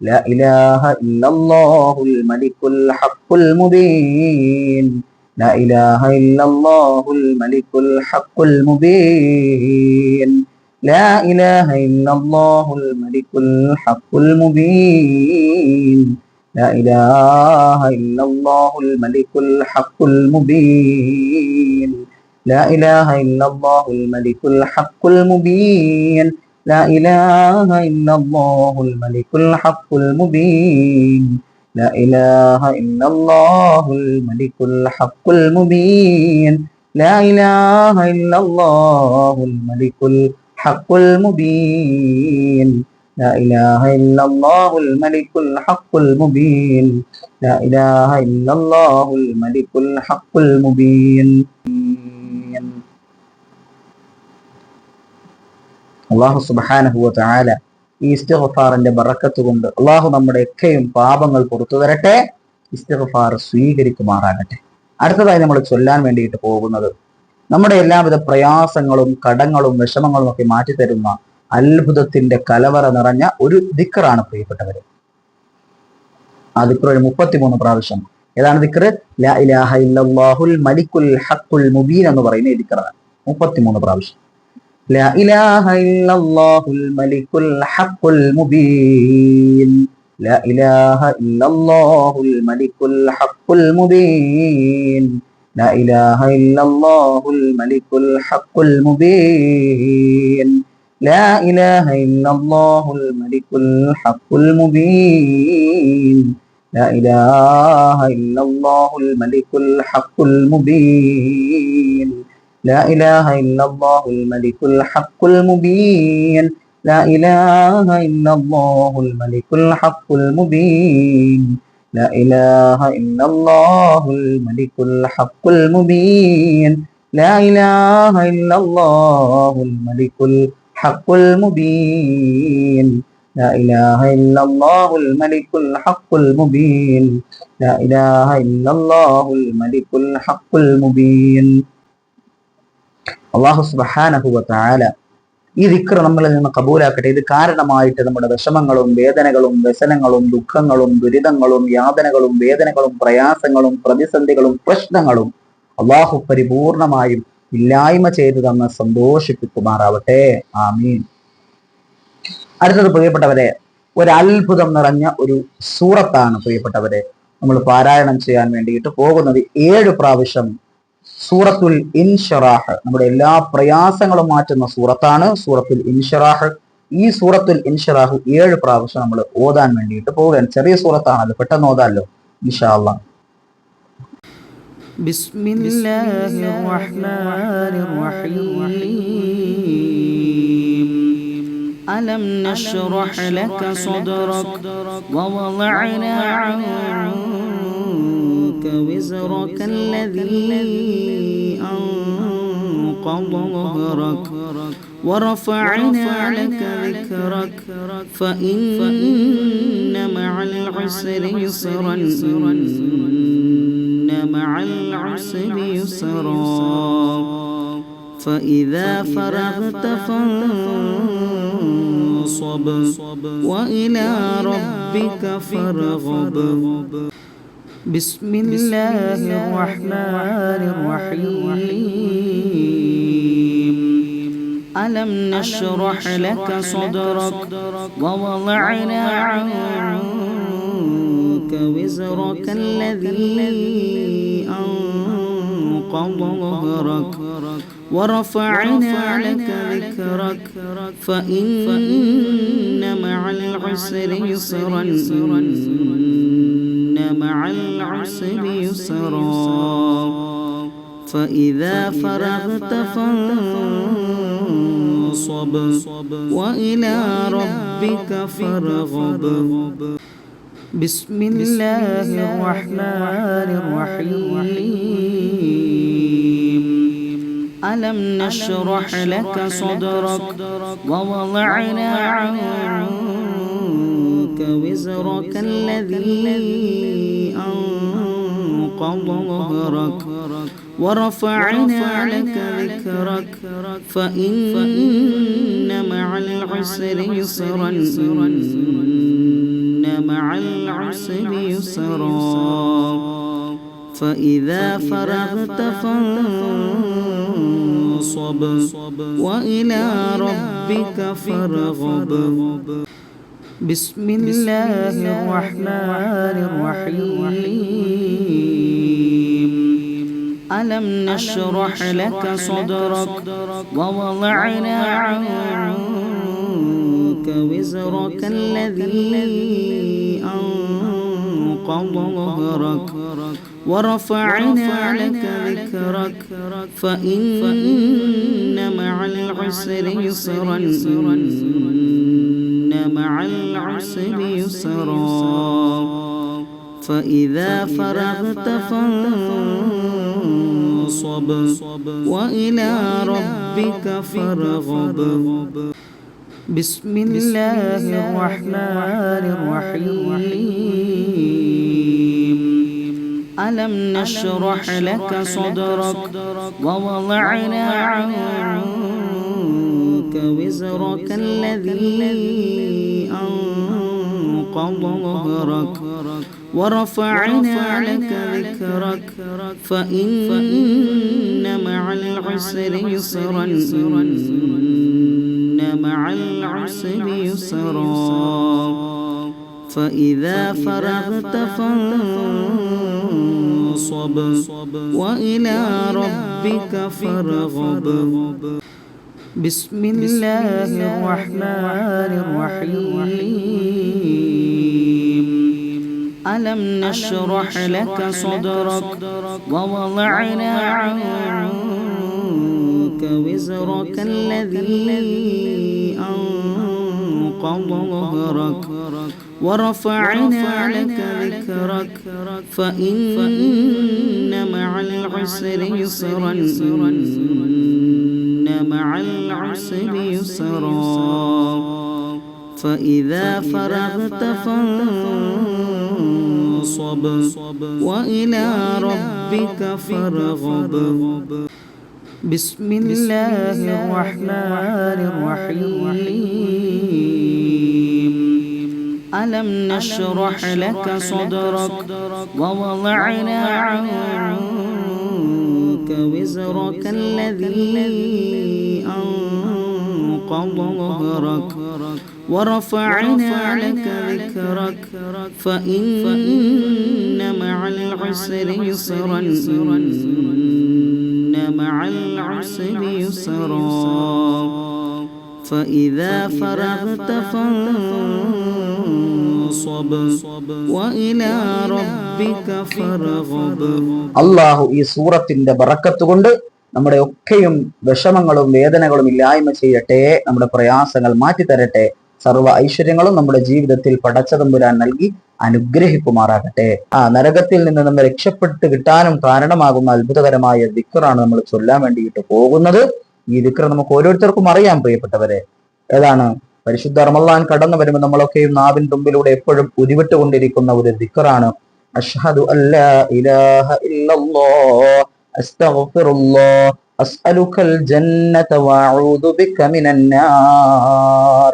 لا إله إلا الله الملك الحق المبين لا إله إلا الله الملك الحق المبين لا إله إلا الله الملك الحق المبين لا إله إلا الله الملك الحق المبين لا إله إلا الله الملك الحق المبين لا إله إلا الله الملك الحق المبين لا إله إلا الله الملك الحق المبين لا إله إلا الله الملك الحق المبين لا إله إلا الله الملك الحق المبين لا إله إلا الله الملك الحق المبين അള്ളാഹു സുബ്ഹാനഹു വ തആല ഈ ഇസ്തിഗ്ഫാറിന്റെ ബറക്കത്ത് കൊണ്ട് അള്ളാഹു നമ്മുടെയൊക്കെയും പാപങ്ങൾ പുറത്തു തരട്ടെ, ഇസ്തിഗ്ഫാർ സ്വീകരിക്കുമാറാകട്ടെ. അടുത്തതായി നമ്മൾ ചൊല്ലാൻ വേണ്ടിയിട്ട് പോകുന്നത് നമ്മുടെ എല്ലാവിധ പ്രയാസങ്ങളും കടങ്ങളും വിഷമങ്ങളും ഒക്കെ മാറ്റിത്തരുന്ന അത്ഭുതത്തിന്റെ കലവറ നിറഞ്ഞ ഒരു ദിക്റാണ് പ്രിയപ്പെട്ടവരെ. ആ ദിക്ർ 33 പ്രാവശ്യം. ഏതാണ് ദിക്ർ? ലാ ഇലാഹ ഇല്ലല്ലാഹുൽ മലിക്കുൽ ഹഖുൽ മുബീൻ എന്ന് പറയുന്ന ഈ ദിക്റാണ്. 33 പ്രാവശ്യം. لا إله إلا الله الملك الحق المبين لا إله إلا الله الملك الحق المبين لا إله إلا الله الملك الحق المبين لا إله إلا الله الملك الحق المبين لا إله إلا الله الملك الحق المبين لا إله إلا الله الملك الحق المبين لا إله إلا الله الملك الحق المبين لا إله إلا الله الملك الحق المبين لا إله إلا الله الملك الحق المبين لا إله إلا الله الملك الحق المبين لا إله إلا الله الملك الحق المبين അള്ളാഹു സുബ്ഹാനഹു വ തആല ഈ ദിക്ർ നമ്മളിൽ നിന്ന് കബൂലാക്കട്ടെ. ഇത് കാരണമായിട്ട് നമ്മുടെ വിഷമങ്ങളും വേദനകളും വ്യസനങ്ങളും ദുഃഖങ്ങളും ദുരിതങ്ങളും യാതനകളും വേദനകളും പ്രയാസങ്ങളും പ്രതിസന്ധികളും പ്രശ്നങ്ങളും അള്ളാഹു പരിപൂർണമായും ഇല്ലായ്മ ചെയ്തു തന്ന് സന്തോഷിപ്പിക്കുമാറാവട്ടെ. ആമീൻ. അടുത്തത് പ്രിയപ്പെട്ടവരെ, ഒരു അത്ഭുതം നിറഞ്ഞ ഒരു സൂറത്താണ് പ്രിയപ്പെട്ടവരെ നമ്മൾ പാരായണം ചെയ്യാൻ വേണ്ടിയിട്ട് പോകുന്നത്. 7 പ്രാവശ്യം സൂറത്തുൽ ഇൻഷിറാഹ്, നമ്മുടെ എല്ലാ പ്രയാസങ്ങളും മാറ്റുന്ന സൂറത്താണ് സൂറത്തുൽ ഇൻഷിറാഹ്. ഈ സൂറത്തുൽ ഇൻഷിറാഹ് 7 പ്രാവശ്യം നമ്മൾ ഓതാൻ വേണ്ടിയിട്ട് പോവുകയാണ്. ചെറിയ സൂറത്താണ്, അത് പെട്ടെന്ന് ഓതാമല്ലോ ഇൻഷാ അല്ലാഹ്. ബിസ്മില്ലാഹിർ റഹ്മാനിർ റഹീം. അലം നശ്റഹ് ലക സദ്റക വവളഅനാ وزرك الذي أنقض ظهرك ورفعنا لك ذكرك فإن مع العسر يسرا إن مع العسر يسرا فإذا فرغت فانصب وإلى ربك فارغب. بسم الله الرحمن الرحيم. ألم نشرح لك صدرك ووضعنا عنك وزرك الذي أنقض ظهرك ورفعنا لك ذكرك فإن مع العسر يسرا مع العسر يسرا فإذا فرغت فانصب وإلى ربك فارغب. بسم الله الرحمن الرحيم. ألم نشرح لك صدرك ووضعنا عنك وزرك الذي أنقض ظهرك ورفعنا لك ذكرك فإن مع العسر يسرا إن مع العسر يسرا فإذا فرغت فانصب وإلى ربك فارغب بسم الله الرحمن الرحيم ألم نشرح لك صدرك ووضعنا عنك وزرك الذي أنقض ظهرك ورفعنا لك ذكرك فإن مع العسر يسرا إن مع العسر يسرا فإذا فرغت فانصب وإلى ربك فارغب بسم الله الرحمن الرحيم ألم نشرح لك صدرك ووضعنا عنك وزرك الذي أنقض ظهرك ورفعنا لك ذكرك فإن مع العسر يسرا إن مع العسر يسرا فإذا فرغت فانصب وإلى ربك فارغب بسم الله الرحمن الرحيم ألم نشرح لك صدرك ووضعنا عنك وزرك الذي أنقض ظهرك ورفعنا لك ذكرك فإن مع العسر يسرا إن مع العسر يسرا فإذا فرغت فانصب وإلى ربك فارغب بسم الله الرحمن الرحيم ألم نشرح لك صدرك ووضعنا عنك وزرك الذي أنقض ظهرك ورفعنا لك ذكرك فإن مع العسر يسرا إن مع العسر يسرا فإذا فرغت فانصب وإلى ربك فارغب അള്ളാഹു ഈ സൂറത്തിന്റെ ബറക്കത്ത് കൊണ്ട് നമ്മുടെ ഒക്കെയും വിഷമങ്ങളും വേദനകളും ഇല്ലായ്മ ചെയ്യട്ടെ, നമ്മുടെ പ്രയാസങ്ങൾ മാറ്റിത്തരട്ടെ, സർവ്വ ഐശ്വര്യങ്ങളും നമ്മുടെ ജീവിതത്തിൽ പടച്ചതമ്പുരാൻ നൽകി അനുഗ്രഹിക്കുമാറാകട്ടെ. നരകത്തിൽ നിന്ന് നമ്മെ രക്ഷപ്പെട്ട് കിട്ടാനും കാരണമാകുന്ന അത്ഭുതകരമായ ദിക്റാണ് നമ്മൾ ചൊല്ലാൻ വേണ്ടിയിട്ട് പോകുന്നത്. ഈ ദിക്ർ നമുക്ക് ഓരോരുത്തർക്കും അറിയാം പ്രിയപ്പെട്ടവരെ. ഏതാണ്? പരിശുദ്ധ റമളാൻ കടന്നു വരുമ്പോൾ നമ്മളൊക്കെയും നാവിൻ തുമ്പിലൂടെ എപ്പോഴും ഉരുവിട്ടുകൊണ്ടിരിക്കുന്ന ഒരു ദിക്റാണ് അഷ്ഹദു അല്ലാ ഇലാഹ ഇല്ലല്ലാഹ് അസ്തഗ്ഫിറുല്ലാഹ് അസ്അലുകൽ ജന്നത വഅഊദു ബിക മിനന്നാർ.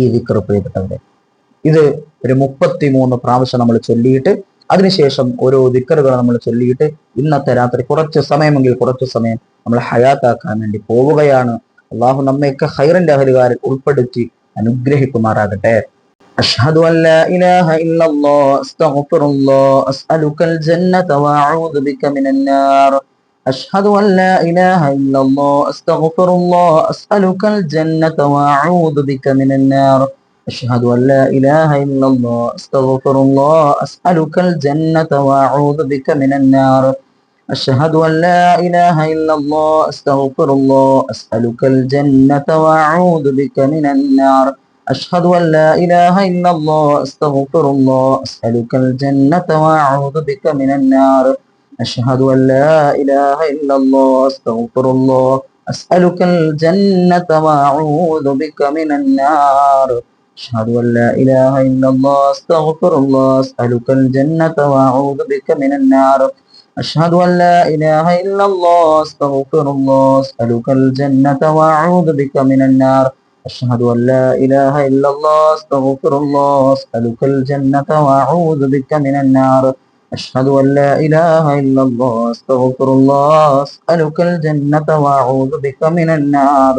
ഈ ദിക്ർ പ്രിയപ്പെട്ടവരെ, ഇത് ഒരു 33 പ്രാവശ്യം നമ്മൾ ചൊല്ലിയിട്ട് അതിനുശേഷം ഓരോ ദിക്റുകൾ നമ്മൾ ചൊല്ലിയിട്ട് ഇന്നത്തെ രാത്രി കുറച്ച് സമയം നമ്മൾ ഹയാത്താക്കാൻ വേണ്ടി പോവുകയാണ്. അള്ളാഹു നമ്മയൊക്കെ ഖൈറിന്റെ അഹലുകാരിൽ ഉൾപ്പെടുത്തി അനുഗ്രഹിക്കുമാറാകട്ടെ. അഷ്ഹദു അല്ലാ ഇലാഹ ഇല്ലല്ലാഹ് അസ്തഗ്ഫിറുല്ലാഹ് അസ്അലുകൽ ജന്നത വഅഊദു ബിക മിനന്നാർ. അഷ്ഹദു അല്ലാ ഇലാഹ ഇല്ലല്ലാഹ് അസ്തഗ്ഫിറുല്ലാഹ് അസ്അലുകൽ ജന്നത വഅഊദു ബിക മിനന്നാർ. أشهد أن لا إله إلا الله أستغفر الله أسألك الجنة وأعوذ بك من النار. أشهد أن لا إله إلا الله أستغفر الله أسألك الجنة وأعوذ بك من النار. أشهد أن لا إله إلا الله أستغفر الله أسألك الجنة وأعوذ بك من النار. أشهد أن لا إله إلا الله أستغفر الله أسألك الجنة وأعوذ بك من النار. أشهد أن لا إله إلا الله أستغفر الله أسألك الجنة وأعوذ بك من النار. أشهد أن لا إله إلا الله أستغفر الله أسألك الجنة وأعوذ بك من النار. أشهد أن لا إله إلا الله أستغفر الله أسألك الجنة وأعوذ بك من النار أشهد أن لا إله إلا الله أستغفر الله أسألك الجنة وأعوذ بك من النار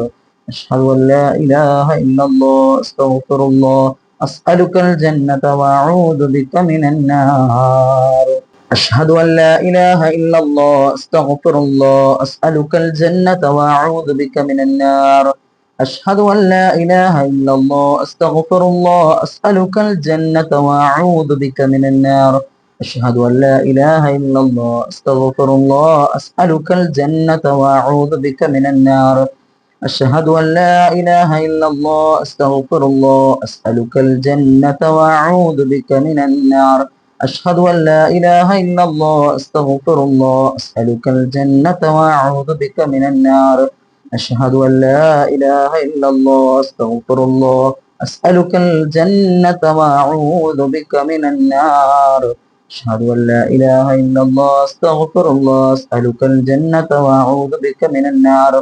أشهد أن لا إله إلا الله أستغفر الله أسألك الجنة وأعوذ بك من النار أشهد أن لا إله إلا الله أستغفر الله أسألك الجنة وأعوذ بك من النار أشهد أن لا إله إلا الله أستغفر الله أسألك الجنة وأعوذ بك من النار أشهد أن لا إله إلا الله أستغفر الله أسألك الجنة وأعوذ بك من النار أشهد أن لا إله إلا الله أستغفر الله أسألك الجنة وأعوذ بك من النار أشهد أن لا إله إلا الله أستغفر الله أسألك الجنة وأعوذ بك من النار أشهد أن لا إله إلا الله أستغفر الله أسألك الجنة وأعوذ بك من النار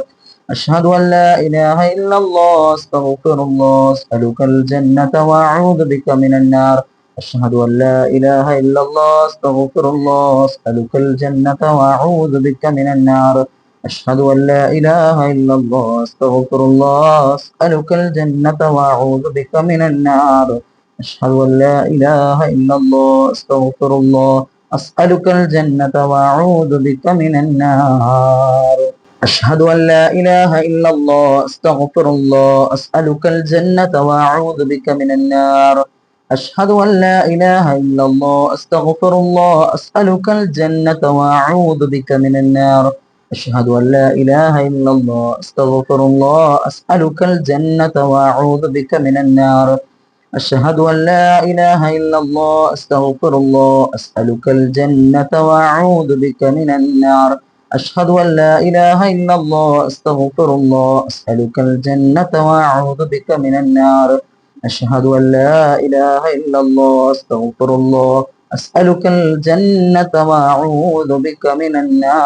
أشهد أن لا إله إلا الله أستغفر الله أسألك الجنة وأعوذ بك من النار أشهد أن لا إله إلا الله أستغفر الله أسألك الجنة وأعوذ بك من النار أشهد أن لا إله إلا الله أستغفر الله أسألك الجنة وأعوذ بك من النار أشهد أن لا إله إلا الله أستغفر الله أسألك الجنة وأعوذ بك من النار أشهد أن لا إله إلا الله أستغفر الله أسألك الجنة وأعوذ بك من النار أشهد أن لا إله إلا الله أستغفر الله أسألك الجنة وأعوذ بك من النار أشهد أن لا إله إلا الله أستغفر الله أسألك الجنة وأعوذ بك من النار أشهد أن لا إله إلا الله أستغفر الله أسألك الجنة وأعوذ بك من النار أشهد أن لا إله إلا الله أستغفر الله أسألك الجنة وأعوذ بك من النار أشهد أن لا إله إلا الله أستغفر الله أسألك الجنة وأعوذ بك من النار أشهد أن لا إله إلا الله أستغفر الله أسألك الجنة وأعوذ بك من النار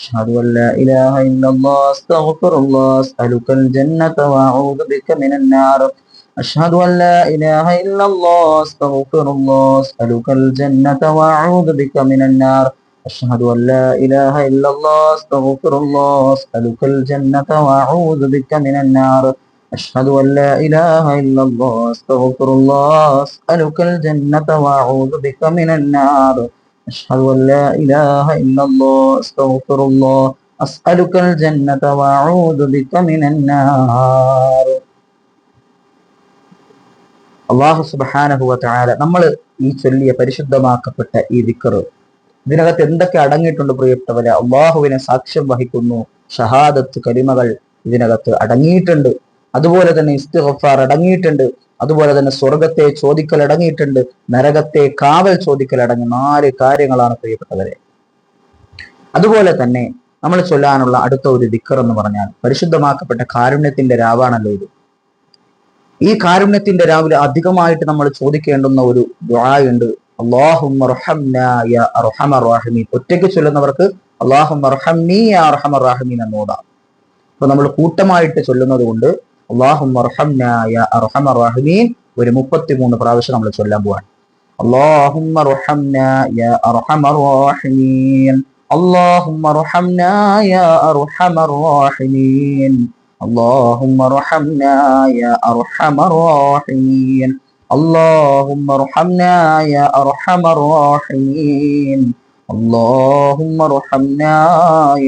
أشهد أن لا إله إلا الله أستغفر الله أسألك الجنة وأعوذ بك من النار أشهد أن لا إله إلا الله أستغفر الله أسألك الجنة وأعوذ بك من النار أشهد أن لا إله إلا الله أستغفر الله أسألك الجنة وأعوذ بك من النار أشهد أن لا إله إلا الله أستغفر الله أسألك الجنة وأعوذ بك من النار أشهد أن لا إله إلا الله أستغفر الله أسألك الجنة وأعوذ بك من النار അള്ളാഹു സുബ്ഹാനഹു വ തആല നമ്മൾ ഈ ചൊല്ലിയ പരിശുദ്ധമാക്കപ്പെട്ട ഈ ദിക്ർ ഇതിനകത്ത് എന്തൊക്കെ അടങ്ങിയിട്ടുണ്ട് പ്രിയപ്പെട്ടവരെ? അള്ളാഹുവിനെ സാക്ഷ്യം വഹിക്കുന്നു, ഷഹാദത്ത് കലിമകൾ ഇതിനകത്ത് അടങ്ങിയിട്ടുണ്ട്, അതുപോലെ തന്നെ ഇസ്തിഗ്ഫാർ അടങ്ങിയിട്ടുണ്ട്, അതുപോലെ തന്നെ സ്വർഗത്തെ ചോദിക്കൽ അടങ്ങിയിട്ടുണ്ട്, നരകത്തെ കാവൽ ചോദിക്കൽ അടങ്ങി 4 കാര്യങ്ങളാണ് പ്രിയപ്പെട്ടവരെ. അതുപോലെ തന്നെ നമ്മൾ ചൊല്ലാനുള്ള അടുത്ത ഒരു ദിക്ർ എന്ന് പറഞ്ഞാൽ പരിശുദ്ധമാക്കപ്പെട്ട കാരുണ്യത്തിന്റെ രാവാണല്ലോ ഇത്. ഈ കാരുണ്യത്തിന്റെ രാവിലെ അധികമായിട്ട് നമ്മൾ ചോദിക്കേണ്ടുന്ന ഒരു ദുആയുണ്ട്. അല്ലാഹുമ്മ റഹംനാ യാ അർഹമർ റഹീമീൻ. ഒറ്റയ്ക്ക് ചൊല്ലുന്നവർക്ക് അല്ലാഹുമ്മ റഹംനീ യാ അർഹമർ റഹീമീൻ എന്നോടാം. അപ്പൊ നമ്മൾ കൂട്ടമായിട്ട് ചൊല്ലുന്നത് കൊണ്ട് അല്ലാഹുമ്മ റഹംനാ യാ അർഹമർ റഹീമീൻ ഒരു 33 പ്രാവശ്യം നമ്മൾ ചൊല്ലാൻ പോവാണ്. അല്ലാഹുമ്മ റഹംനാ യാ അർഹമർ റഹീമീൻ. അല്ലാഹുമ്മ റഹംനാ യാ അർഹമർ റഹീമീൻ. اللهم ارحمنا يا أرحم الراحمين. اللهم ارحمنا يا أرحم الراحمين. اللهم ارحمنا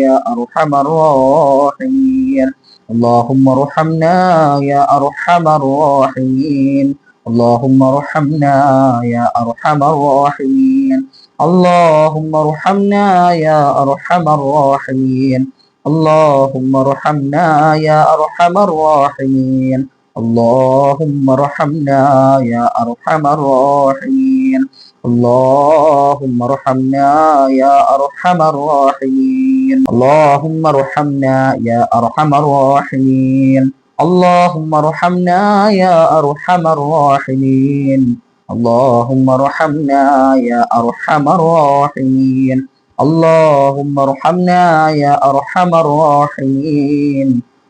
يا أرحم الراحمين. اللهم ارحمنا يا أرحم الراحمين. اللهم ارحمنا يا أرحم الراحمين. اللهم ارحمنا يا أرحم الراحمين. اللهم ارحمنا يا أرحم الراحمين. اللهم ارحمنا يا أرحم الراحمين. اللهم ارحمنا يا أرحم الراحمين. اللهم ارحمنا يا أرحم الراحمين. اللهم ارحمنا يا أرحم الراحمين. اللهم ارحمنا يا أرحم الراحمين. اللهم ارحمنا يا أرحم الراحمين.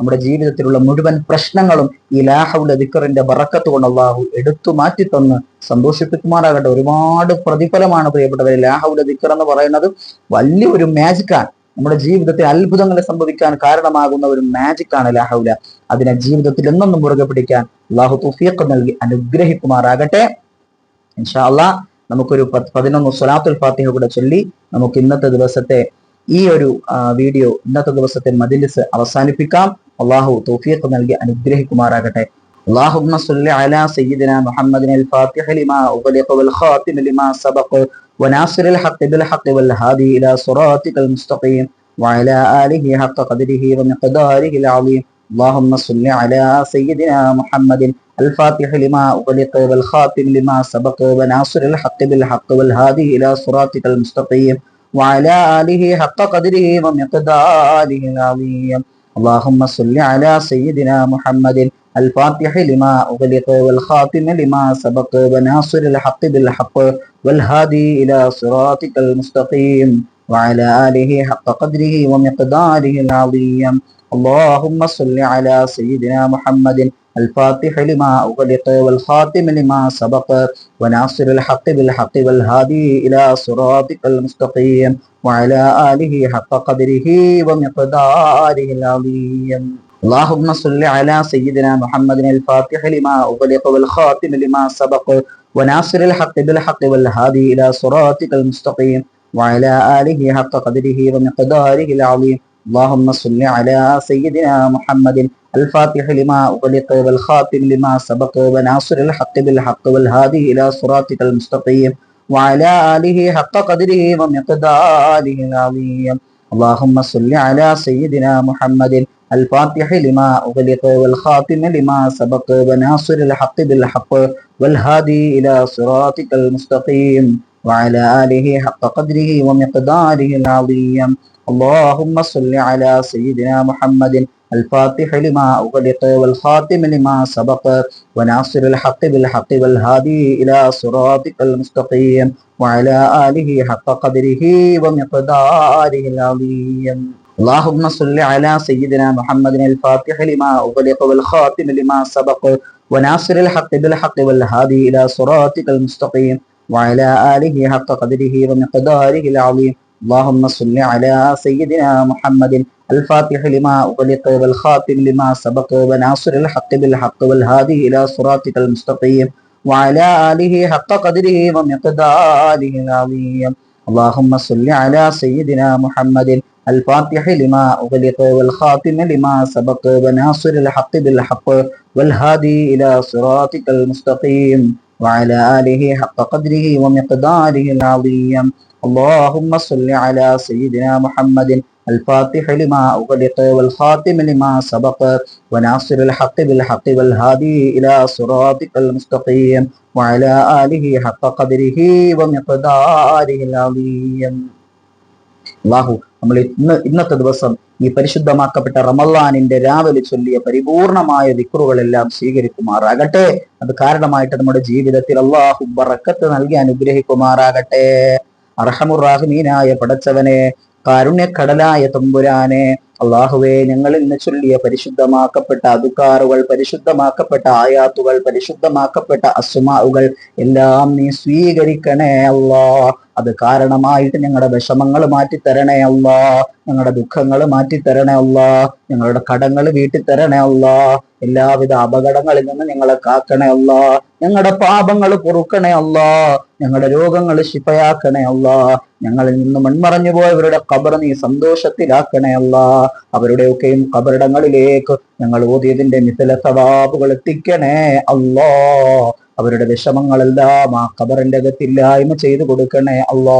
നമ്മുടെ ജീവിതത്തിലുള്ള മുഴുവൻ പ്രശ്നങ്ങളും ഈ ലാ ഹൗല ദിക്റിന്റെ ബറക്കത്ത് കൊണ്ട് അള്ളാഹു എടുത്തു മാറ്റി തന്ന് സന്തോഷിപ്പിക്കുമാറാകട്ടെ. ഒരുപാട് പ്രതിഫലമാണ് പ്രിയപ്പെട്ടവരെ. ലാ ഹൗല ദിക്ർ എന്ന് പറയുന്നത് വലിയൊരു മാജിക്കാണ്. നമ്മുടെ ജീവിതത്തിൽ അത്ഭുതങ്ങൾ സംഭവിക്കാൻ കാരണമാകുന്ന ഒരു മാജിക്കാണ് ലാ ഹൗല. അതിനെ ജീവിതത്തിൽ എന്നും മുറുകെ പിടിക്കാൻ അള്ളാഹു തൗഫീഖ് നൽകി അനുഗ്രഹിക്കുമാറാകട്ടെ. ഇൻഷാ അള്ളാഹ് നമുക്കൊരു 11 സ്വലാത്തുൽ ഫാത്തിഹ കൂടെ ചൊല്ലി നമുക്ക് ഇന്നത്തെ ദിവസത്തെ ഈ ഒരു വീഡിയോ, ഇന്നത്തെ ദിവസത്തെ മജ്‌ലിസ് അവസാനിപ്പിക്കാം. അള്ളാഹു തൗഫീഖ് നൽകി അനുഗ്രഹിക്കുമാറാകട്ടെ. اللهم صل على سيدنا محمد الفاتح لما أغلق والخاتم لما سبق وناصر الحق بالحق والهادي إلى صراطك المستقيم وعلى آله حق قدره ومقداره العظيم. اللهم صل على سيدنا محمد الفاتح لما أغلق والخاتم لما سبق وناصر الحق بالحق والهادي إلى صراطك المستقيم وعلى آله حق قدره ومقداره العظيم. اللهم صل على سيدنا محمد الفاتح لما أغلق والخاتم لما سبق وناصر الحق بالحق والهادي إلى صراطك المستقيم وعلى آله حق قدره ومقداره العظيم. اللهم صل على سيدنا محمد الفاتح لما أغلق والخاتم لما سبق وناصر الحق بالحق والهادي إلى صراطك المستقيم وعلى آله حق قدره ومقداره العظيم. اللهم صل على سيدنا محمد الفاتح لما أغلق والخاتم لما سبق وناصر الحق بالحق والهادي إلى صراطك المستقيم وعلى آله حق قدره ومقداره العظيم. اللهم صل على سيدنا محمد الفاتح لما أغلق والخاتم لما سبق وناصر الحق بالحق والهادي إلى صراطك المستقيم وعلى آله حق قدره ومقداره العظيم. اللهم صل على سيدنا محمد الفاتح لما أغلق والخاتم لما سبق وناصر الحق بالحق والهادي إلى صراطك المستقيم وعلى آله حق قدره ومقداره العظيم. اللهم صل على سيدنا محمد الفاتح لما أغلق والخاتم لما سبق وناصر الحق بالحق والهادي إلى صراطك المستقيم وعلى آله حق قدره ومقداره العظيم. اللهم صل على سيدنا محمد الفاتح لما أغلق والخاتم لما سبق وناصر الحق بالحق والهادي إلى صراطك المستقيم وعلى آله حق قدره ومقداره العظيم. اللهم صل على سيدنا محمد الفاتح لما أغلق والخاتم لما سبق وناصر الحق بالحق والهادي إلى صراطك المستقيم وعلى آله حق قدره ومقداره العظيم. اللهم صل على سيدنا محمد الفاتح لما أغلق والخاتم لما سبق وناصر الحق بالحق والهادي إلى صراطك المستقيم وعلى آله حق قدره ومقداره العظيم. اللهم صل على سيدنا محمد الفاتح لما أغلق والخاتم لما سبق وناصر الحق بالحق والهادي إلى صراطك المستقيم وعلى آله حق قدره ومقداره العظيم. അല്ലാഹു നമ്മൾ ഇന്നത്തെ ദിവസം ഈ പരിശുദ്ധമാക്കപ്പെട്ട റമളാനിന്റെ രാവിലെ ചൊല്ലിയ പരിപൂർണമായ ദിക്റുകളെല്ലാം സ്വീകരിക്കുമാറാകട്ടെ. അത് കാരണമായിട്ട് നമ്മുടെ ജീവിതത്തിൽ അല്ലാഹു ബറക്കത്ത് നൽകി അനുഗ്രഹിക്കുമാറാകട്ടെ. അർഹമുർ റഹീമീനായ പടച്ചവനെ, കാരുണ്യക്കടലായ തമ്പുരാനെ, അള്ളാഹുവേ, ഞങ്ങൾ ഇന്ന് ചൊല്ലിയ പരിശുദ്ധമാക്കപ്പെട്ട അദ്കാറുകൾ, പരിശുദ്ധമാക്കപ്പെട്ട ആയാത്തുകൾ, പരിശുദ്ധമാക്കപ്പെട്ട അസ്മാഉകൾ എല്ലാം നീ സ്വീകരിക്കണേ അല്ലാ. അത് കാരണമായിട്ട് ഞങ്ങളുടെ വിഷമങ്ങൾ മാറ്റിത്തരണേ അല്ലാ, ഞങ്ങളുടെ ദുഃഖങ്ങൾ മാറ്റിത്തരണേ അല്ലാ, ഞങ്ങളുടെ കടങ്ങൾ വീട്ടിത്തരണേ അല്ലാ, എല്ലാവിധ അപകടങ്ങളിൽ നിന്ന് ഞങ്ങളെ കാക്കണേ അല്ലാ, ഞങ്ങളുടെ പാപങ്ങൾ പൊറുക്കണേ അല്ലാ, ഞങ്ങളുടെ രോഗങ്ങൾ ശിഫയാക്കണേ അല്ലാ, ഞങ്ങളിൽ നിന്ന് മൺമറഞ്ഞു പോയവരുടെ ഖബർ നീ സന്തോഷത്തിലാക്കണേ അല്ലാ. അവരുടെയൊക്കെയും ഖബറിടങ്ങളിലേക്ക് ഞങ്ങൾ ഓതിയതിന്റെ മിഥല സവാബുകൾ എത്തിക്കണേ അല്ലാ. അവരുടെ വിഷമങ്ങളെല്ലാം ആ ഖബറിന്റെ അകത്തില്ലായ്മ ചെയ്തു കൊടുക്കണേ അല്ലാ.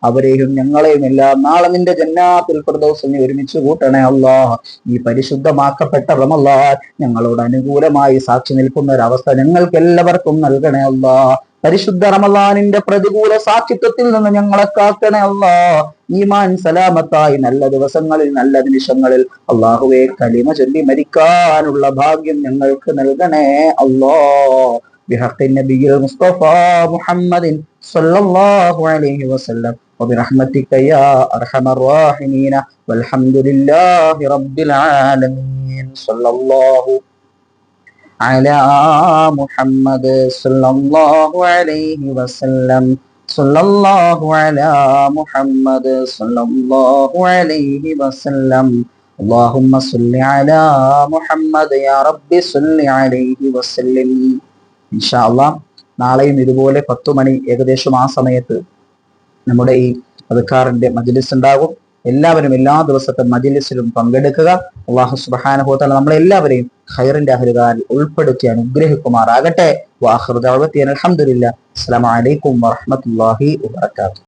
അവരെയും ഞങ്ങളെയും എല്ലാം നാളെ നിന്റെ ജന്നാത്തുൽ ഫിർദൗസിൽ നീ ഒരുമിച്ച് കൂട്ടണേ അല്ലാ. ഈ പരിശുദ്ധമാക്കപ്പെട്ട റമളാൻ ഞങ്ങളോട് അനുകൂലമായി സാക്ഷി നിൽക്കുന്ന ഒരവസ്ഥ ഞങ്ങൾക്ക് എല്ലാവർക്കും നൽകണേ അല്ലാ. പരിശുദ്ധ റമളാനിന്റെ പ്രതികൂല സാക്ഷിത്വത്തിൽ നിന്ന് ഞങ്ങളെ കാക്കണേ അല്ലാ. ഈമാൻ സലാമത്തായി നല്ല ദിവസങ്ങളിൽ, നല്ല നിമിഷങ്ങളിൽ അല്ലാഹുവേ കലിമ ചൊല്ലി മരിക്കാനുള്ള ഭാഗ്യം ഞങ്ങൾക്ക് നൽകണേ അല്ലാ. بحق النبي المصطفى محمد صلى الله عليه وسلم وبرحمتك يا أرحم الراحمين والحمد لله رب العالمين. സല്ലല്ലാഹു അലാ മുഹമ്മദ് സല്ലല്ലാഹു അലൈഹി വസല്ലം സല്ലല്ലാഹു അലാ മുഹമ്മദ് സല്ലല്ലാഹു അലൈഹി വസല്ലം اللهم صل على محمد يا رب صل عليه وسلم. ഇൻഷാ അല്ലാഹ് നാളെയും ഇതുപോലെ 10 മണി ഏകദേശം ആ സമയത്ത് നമ്മുടെ ഈ അദ്കാറിന്റെ മജ്ലിസ് ഉണ്ടാകും. എല്ലാവരും എല്ലാ ദിവസത്തെ മജ്ലിസിലും പങ്കെടുക്കുക. അല്ലാഹു സുബ്ഹാനഹു വ തആല നമ്മളെല്ലാവരെയും ഖൈറിന്റെ അഹ്ലുകാരിൽ ഉൾപ്പെടുത്തി അനുഗ്രഹിക്കുമാറാകട്ടെ. വആഖിറു ദഅവതി അൽഹംദുലില്ലാഹ്. അസ്സലാമു അലൈക്കും വറഹ്മത്തുള്ളാഹി വബറകാതുഹു.